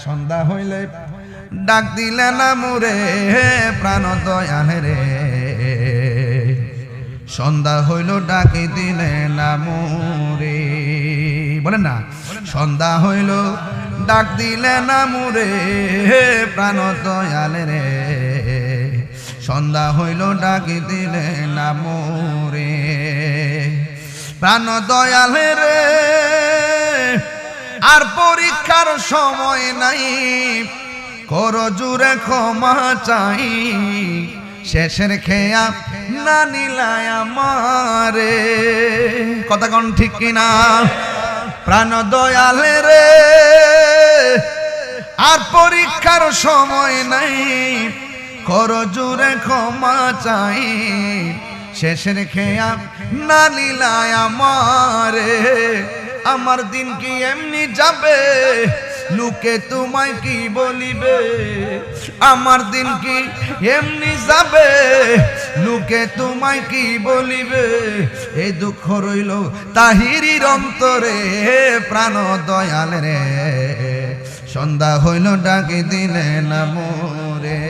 সন্ধ্যা হইলে ডাক দিলে না মোরে প্রাণ দয়াল রে, সন্ধ্যা হইল ডাকি দিলে না মোরে। বলেন না, সন্ধ্যা হইল ডাক দিলে না মোরে প্রাণ দয়াল রে, সন্ধ্যা হইল ডাকি দিলে না মোরে প্রাণ দয়াল রে। আর পরীক্ষার সময় নাই, কর জুড়ে ক্ষমা চাই, শেষের খেয়া না নিলায় আমারে। কথা কোন ঠিক কিনা? প্রাণ দয়াল রে, আর পরীক্ষার সময় নাই, কর জুড়ে ক্ষমা চাই, শেষের খেয়া না নিলায় আমারে। আমার দিন কি এমনি যাবে, লোকে তোমায় কি বলিবে? আমার দিন কি এমনি যাবে, লোকে তোমায় কি বলিবে? এই দুঃখ রইল তাহিরির অন্তরে প্রাণ দয়াল রে, সন্ধ্যা হইল ডাকি দিলে না মোরে,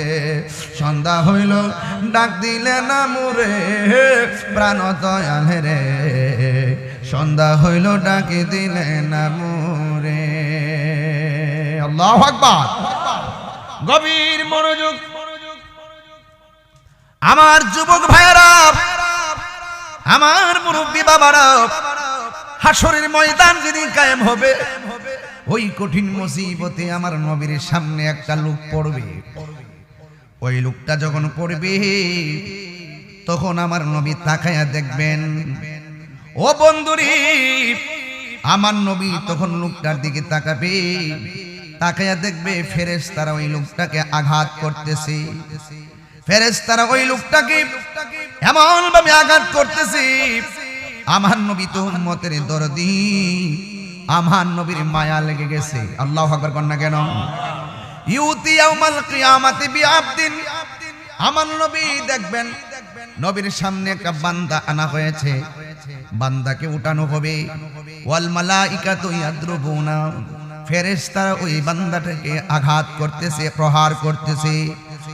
সন্ধ্যা হইল ডাক দিলে না মোরে প্রাণ দয়াল রে, সন্ধ্যা হইল ডাকি দিলে না মোরে। আল্লাহু আকবার। গভীর মনোযোগ আমার যুবক ভাইরা, আমার মুরব্বী বাবারা, হাসরের ময়দান যেদিন কায়েম হবে, ওই কঠিন মুসিবতে আমার নবীর সামনে একটা লোক পড়বে। ওই লোকটা যখন পড়বে, তখন আমার নবী তাকায়া দেখবেন। ও বন্ধুরি, আমার নবী তখন লোকটার দিকে তাকাবে, তাকায়া দেখবে ফেরেশতারা ওই লোকটাকে আঘাত করতেছে। ফেরেশতারা ওই লোকটাকে এমন ভাবে আঘাত করতেছে, আমার নবী তো উম্মতের দরদি, আমার নবীর মায়া লেগে গেছে। আল্লাহু আকবার কন্যা কেন? ইউতি ইয়াউমাল কিয়ামাতি বিআবদিন, আমার নবী দেখবেন নবীর সামনে একটা বান্দা আনা হয়েছে, বান্দাকে উঠানো হবে। ওয়াল মালাইকাতু ইয়াদরুবুনা, ফেরেশতারা ওই বান্দাটাকে আঘাত করতেছে, প্রহার করতেছে।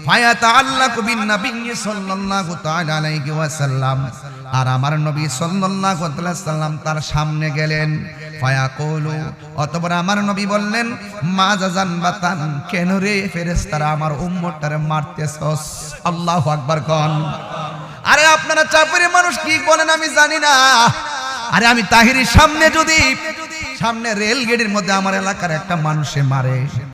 ফায়াতাআল্লাকু বিন নবী সাল্লাল্লাহু তাআলা আলাইহি ওয়াসাল্লাম, আর আমার নবী সাল্লাল্লাহু আলাইহি ওয়াসাল্লাম তার সামনে গেলেন। ফায়াকুলু, অতঃপর আমার নবী বললেন, মা জাযান বাতান, কেন রে ফেরেশতারা আমার উম্মতটারে মারতেছস? আল্লাহু আকবার কোন। আরে আপনারা চাপের মানুষ কি বলেন আমি জানি না। আরে আমি তাহিরির সামনে যদি, সামনে রেল গেটের মধ্যে আমার এলাকার একটা মানুষে মারে,